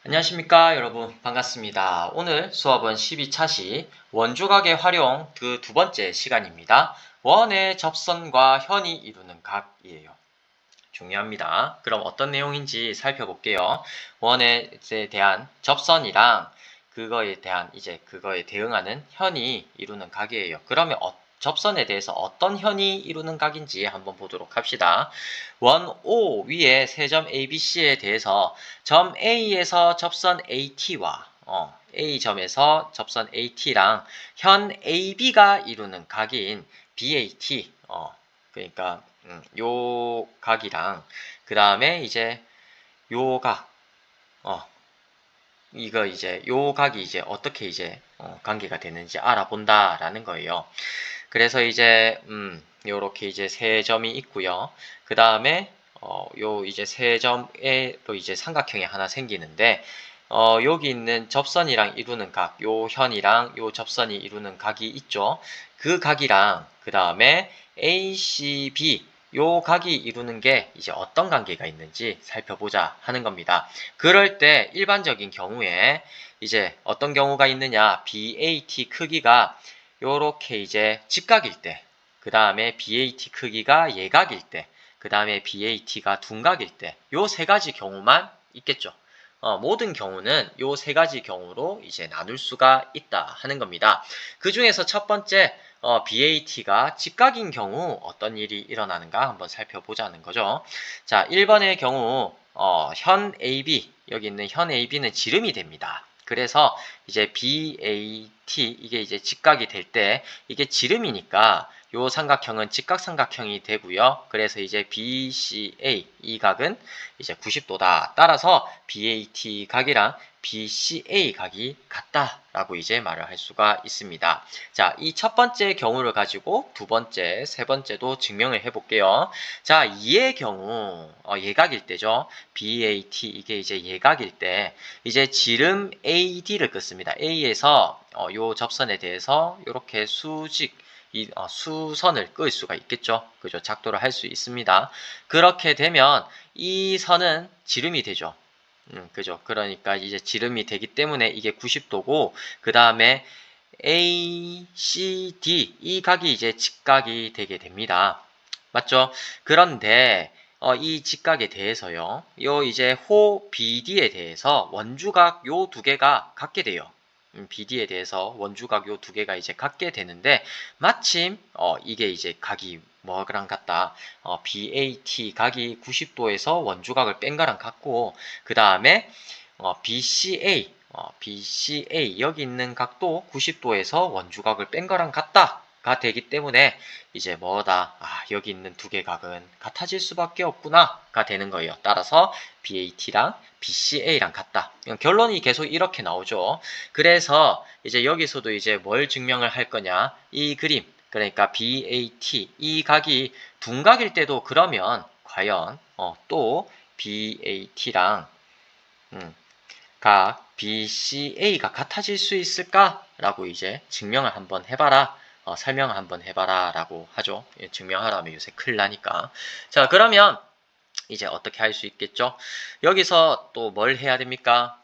안녕하십니까 여러분, 반갑습니다. 오늘 수업은 12차시 원주각의 활용 그 두 번째 시간입니다. 원의 접선과 현이 이루는 각이에요. 중요합니다. 그럼 어떤 내용인지 살펴볼게요. 원에 대한 접선이랑 그거에 대응하는 현이 이루는 각이에요. 그러면 접선에 대해서 어떤 현이 이루는 각인지 한번 보도록 합시다. 원 O 위에 세 점 ABC에 대해서 점 A에서 접선 AT와 A점에서 접선 AT랑 현 AB가 이루는 각인 BAT, 그러니까 요 각이랑 그 다음에 이제 요 각, 이거 이제 요 각이 이제 어떻게 이제 관계가 되는지 알아본다라는 거예요. 그래서 이제 요렇게 이제 세 점이 있고요. 그 다음에 요 이제 세 점에로 이제 삼각형이 하나 생기는데 여기 있는 접선이랑 이루는 각, 요 현이랑 요 접선이 이루는 각이 있죠. 그 각이랑 그 다음에 ACB 요 각이 이루는 게 이제 어떤 관계가 있는지 살펴보자 하는 겁니다. 그럴 때 일반적인 경우에 이제 어떤 경우가 있느냐, BAT 크기가 요렇게 이제 직각일 때, 그 다음에 BAT 크기가 예각일 때, 그 다음에 BAT가 둔각일 때, 요 세 가지 경우만 있겠죠. 모든 경우는 요 세 가지 경우로 이제 나눌 수가 있다 하는 겁니다. 그 중에서 첫 번째, BAT가 직각인 경우 어떤 일이 일어나는가 한번 살펴보자는 거죠. 자, 1번의 경우, 현 AB, 여기 있는 현 AB는 지름이 됩니다. 그래서 이제 BAT, 이게 이제 직각이 될 때, 이게 지름이니까 요 삼각형은 직각삼각형이 되고요. 그래서 이제 BCA, 이 각은 이제 90도다. 따라서 BAT 각이랑 BCA 각이 같다라고 이제 말을 할 수가 있습니다. 자, 이 첫 번째 경우를 가지고 두 번째, 세 번째도 증명을 해볼게요. 자, 2의 경우, 예각일 때죠. BAT, 이게 이제 예각일 때, 이제 지름 AD를 긋습니다. A에서 요 접선에 대해서 이렇게 수선을 끄을 수가 있겠죠. 그죠? 작도를 할 수 있습니다. 그렇게 되면 이 선은 지름이 되죠. 그죠? 그러니까 이제 지름이 되기 때문에 이게 90도고, 그 다음에 ACD, 이 각이 이제 직각이 되게 됩니다. 맞죠? 그런데 이 직각에 대해서요, 요 이제 호 BD에 대해서 원주각 요 두 개가 같게 돼요. BD에 대해서 원주각 요 두 개가 이제 같게 되는데, 마침 이게 이제 각이 뭐랑 같다. BAT 각이 90도에서 원주각을 뺀 거랑 같고, 그 다음에 BCA 여기 있는 각도 90도에서 원주각을 뺀 거랑 같다가 되기 때문에 이제 뭐다, 여기 있는 두 개 각은 같아질 수밖에 없구나가 되는 거예요. 따라서 BAT랑 BCA랑 같다. 결론이 계속 이렇게 나오죠. 그래서 이제 여기서도 이제 뭘 증명을 할 거냐, 이 그림, 그러니까 BAT 이 각이 둔각일 때도 그러면 과연 또 BAT랑 각 BCA가 같아질 수 있을까라고 이제 증명을 한번 해봐라, 설명을 한번 해봐라 라고 하죠. 증명하라면 요새 큰일 나니까. 자, 그러면 이제 어떻게 할 수 있겠죠? 여기서 또 뭘 해야 됩니까?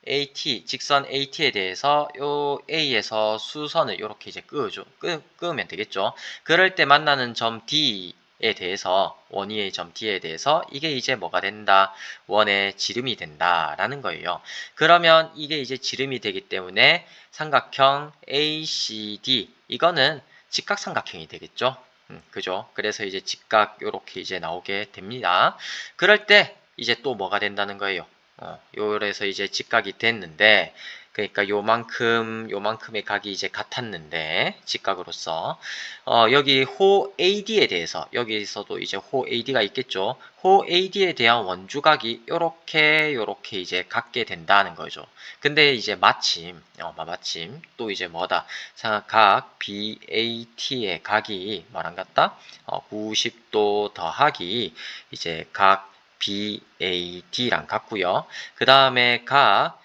AT, 직선 AT에 대해서 요 A에서 수선을 이렇게 이제 끄면 되겠죠. 그럴 때 만나는 점 D에 대해서, 원위의 점 D에 대해서 이게 이제 뭐가 된다? 원의 지름이 된다라는 거예요. 그러면 이게 이제 지름이 되기 때문에 삼각형 ACD, 이거는 직각삼각형이 되겠죠. 그죠? 그래서 이제 직각 요렇게 이제 나오게 됩니다. 그럴 때 이제 또 뭐가 된다는 거예요. 요래서 이제 직각이 됐는데, 그러니까 요만큼의 각이 이제 같았는데, 직각으로서 여기 호 AD에 대해서, 여기서도 이제 호 AD가 있겠죠. 호 AD에 대한 원주각이 요렇게 이제 같게 된다는 거죠. 근데 이제 마침 또 이제 뭐다, 각 BAT의 각이 뭐랑 같다? 90도 더하기 이제 각 BAD랑 같고요. 그 다음에 각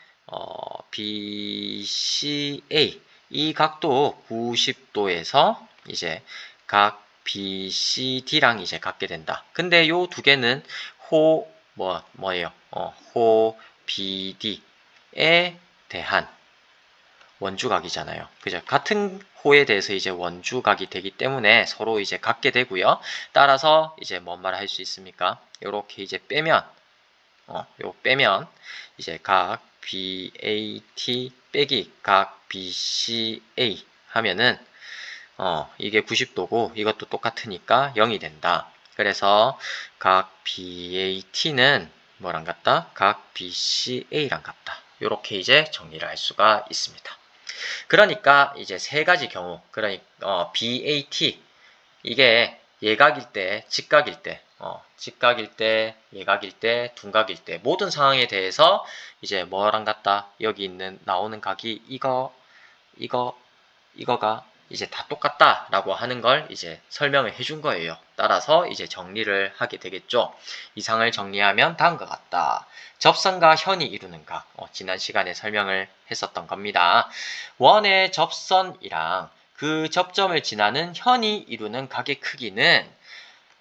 BCA, 이 각도 90도에서 이제 각 BCD랑 이제 같게 된다. 근데 요 두 개는 호 BD, 대한 원주각이잖아요. 그죠? 같은 호에 대해서 이제 원주각이 되기 때문에 서로 이제 같게 되고요. 따라서 이제 뭔 말 할 수 있습니까? 요렇게 이제 빼면, 요 빼면 이제 각 BAT 빼기 각 BCA 하면은 이게 90도고 이것도 똑같으니까 0이 된다. 그래서 각 BAT는 뭐랑 같다? 각 BCA랑 같다. 요렇게 이제 정리를 할 수가 있습니다. 그러니까 이제 세 가지 경우, 그러니까 BAT 이게 예각일 때, 직각일 때, 직각일 때, 예각일 때, 둔각일 때 모든 상황에 대해서 이제 뭐랑 같다. 여기 있는 나오는 각이 이거가 이제 다 똑같다라고 하는 걸 이제 설명을 해준 거예요. 따라서 이제 정리를 하게 되겠죠. 이상을 정리하면 다음과 같다. 접선과 현이 이루는 각. 지난 시간에 설명을 했었던 겁니다. 원의 접선이랑 그 접점을 지나는 현이 이루는 각의 크기는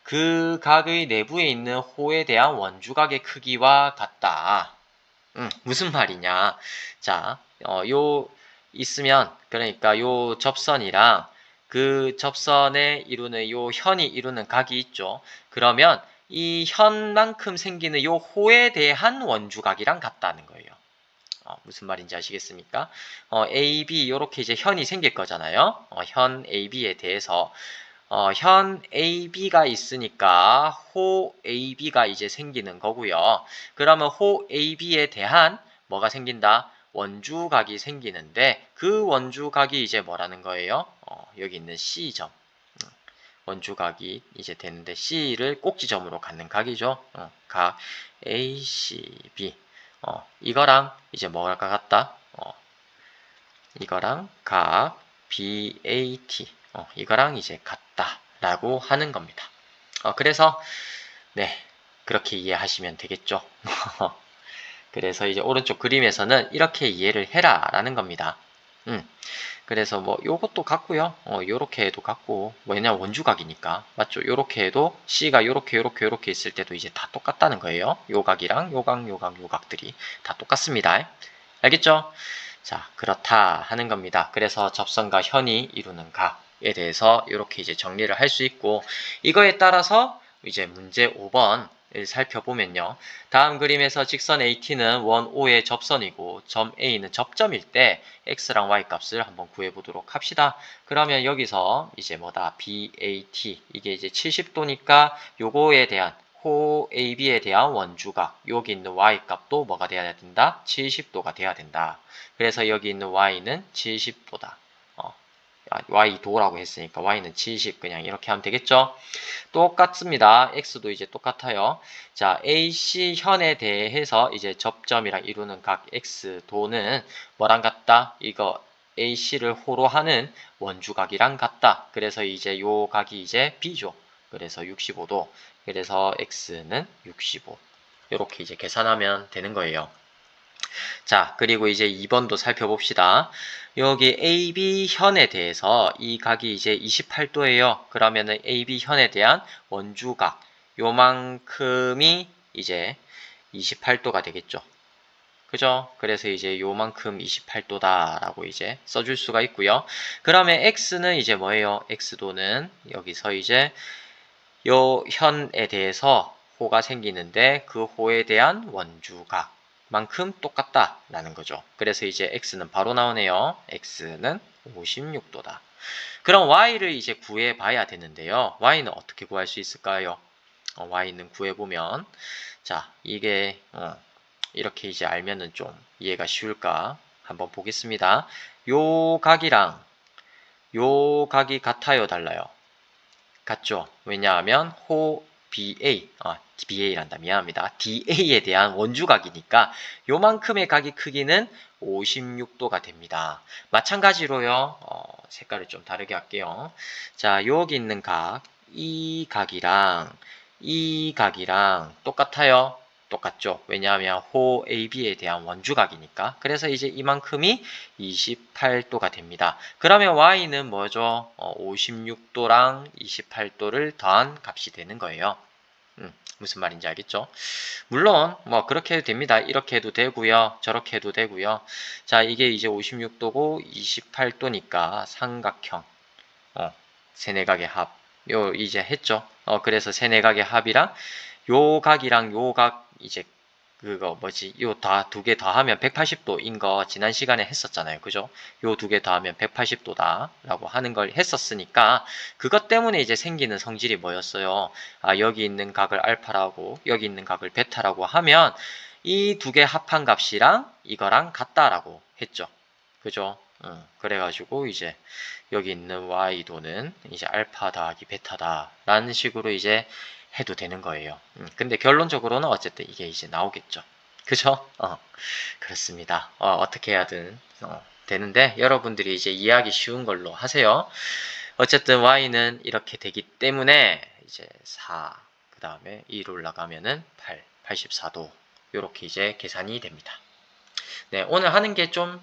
그 각의 내부에 있는 호에 대한 원주각의 크기와 같다. 무슨 말이냐. 자, 요 있으면 그러니까 요 접선이랑 그 접선에 이루는 요 현이 이루는 각이 있죠. 그러면 이 현만큼 생기는 요 호에 대한 원주각이랑 같다는 거예요. 무슨 말인지 아시겠습니까? AB 요렇게 이제 현이 생길 거잖아요. 현 AB에 대해서 현 AB가 있으니까 호 AB가 이제 생기는 거고요. 그러면 호 AB에 대한 뭐가 생긴다? 원주각이 생기는데 그 원주각이 이제 뭐라는 거예요? 여기 있는 C점. 원주각이 이제 되는데 C를 꼭지점으로 갖는 각이죠. 각 ACB. 이거랑 이제 뭐가 같다? 이거랑 각 BAT. 이거랑 이제 같다라고 하는 겁니다. 그래서 네, 그렇게 이해하시면 되겠죠. 그래서 이제 오른쪽 그림에서는 이렇게 이해를 해라 라는 겁니다. 그래서 뭐 요것도 같고요. 요렇게 해도 같고 왜냐 원주각이니까 맞죠? 요렇게 해도 C가 요렇게 있을 때도 이제 다 똑같다는 거예요. 요 각이랑 요 각들이 다 똑같습니다. 알겠죠? 자, 그렇다 하는 겁니다. 그래서 접선과 현이 이루는 각에 대해서 이렇게 이제 정리를 할 수 있고 이거에 따라서 이제 문제 5번을 살펴보면요. 다음 그림에서 직선 AT는 원 O의 접선이고 점 A는 접점일 때 X랑 Y 값을 한번 구해보도록 합시다. 그러면 여기서 이제 뭐다? BAT 이게 이제 70도니까 요거에 대한 호 AB에 대한 원주각 여기 있는 Y 값도 뭐가 돼야 된다? 70도가 돼야 된다. 그래서 여기 있는 Y는 70도다. Y도라고 했으니까 Y는 70 그냥 이렇게 하면 되겠죠? 똑같습니다. X도 이제 똑같아요. 자, AC현에 대해서 이제 접점이랑 이루는 각 X도는 뭐랑 같다? 이거 AC를 호로 하는 원주각이랑 같다. 그래서 이제 요 각이 이제 B죠. 그래서 65도. 그래서 X는 65. 이렇게 이제 계산하면 되는 거예요. 자, 그리고 이제 2번도 살펴봅시다. 여기 AB현에 대해서 이 각이 이제 28도예요. 그러면은 AB현에 대한 원주각 요만큼이 이제 28도가 되겠죠. 그죠? 그래서 이제 요만큼 28도다 라고 이제 써줄 수가 있고요. 그러면 X는 이제 뭐예요? X도는 여기서 이제 요 현에 대해서 호가 생기는데 그 호에 대한 원주각 만큼 똑같다라는 거죠. 그래서 이제 x는 바로 나오네요. x는 56도다. 그럼 y를 이제 구해 봐야 되는데요. y는 어떻게 구할 수 있을까요? y는 구해보면 자 이게 이렇게 이제 알면은 좀 이해가 쉬울까 한번 보겠습니다. 요 각이랑 요 각이 같아요, 달라요? 같죠? 왜냐하면 호 BA란다. 미안합니다. DA에 대한 원주각이니까 요만큼의 각의 크기는 56도가 됩니다. 마찬가지로요. 색깔을 좀 다르게 할게요. 자, 여기 있는 각, 이 각이랑 이 각이랑 똑같아요. 똑같죠? 왜냐하면 호 AB에 대한 원주각이니까. 그래서 이제 이만큼이 28도가 됩니다. 그러면 Y는 뭐죠? 56도랑 28도를 더한 값이 되는 거예요. 무슨 말인지 알겠죠? 물론 뭐 그렇게 해도 됩니다. 이렇게 해도 되고요. 저렇게 해도 되고요. 자, 이게 이제 56도고 28도니까 삼각형 세네각의 합. 요 이제 했죠. 그래서 세네각의 합이랑 요 각이랑 요 각 이제 그거 뭐지? 요 다 두 개 더하면 180도인 거 지난 시간에 했었잖아요. 그죠? 요 두 개 더하면 180도다 라고 하는 걸 했었으니까 그것 때문에 이제 생기는 성질이 뭐였어요? 아, 여기 있는 각을 알파라고 여기 있는 각을 베타라고 하면 이 두 개 합한 값이랑 이거랑 같다라고 했죠. 그죠? 그래가지고 이제 여기 있는 y도는 이제 알파 더하기 베타다 라는 식으로 이제 해도 되는 거예요. 근데 결론적으로는 어쨌든 이게 이제 나오겠죠. 그죠? 그렇습니다. 어떻게 해야든 되는데 여러분들이 이제 이해하기 쉬운 걸로 하세요. 어쨌든 y는 이렇게 되기 때문에 이제 4, 그 다음에 2로 올라가면은 8, 84도 이렇게 이제 계산이 됩니다. 네, 오늘 하는 게 좀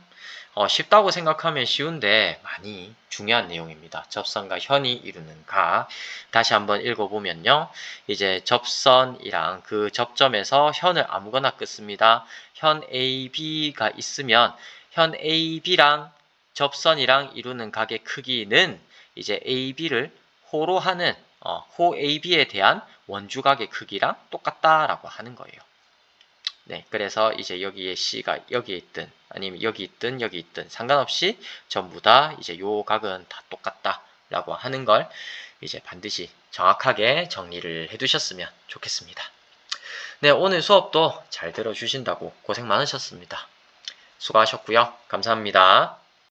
쉽다고 생각하면 쉬운데 많이 중요한 내용입니다. 접선과 현이 이루는 각. 다시 한번 읽어보면요. 이제 접선이랑 그 접점에서 현을 아무거나 끊습니다. 현 AB가 있으면 현 AB랑 접선이랑 이루는 각의 크기는 이제 AB를 호로 하는 호 AB에 대한 원주각의 크기랑 똑같다라고 하는 거예요. 네, 그래서 이제 여기에 C가 여기에 있든 아니면 여기 있든 여기 있든 상관없이 전부 다 이제 요 각은 다 똑같다라고 하는 걸 이제 반드시 정확하게 정리를 해두셨으면 좋겠습니다. 네, 오늘 수업도 잘 들어주신다고 고생 많으셨습니다. 수고하셨고요. 감사합니다.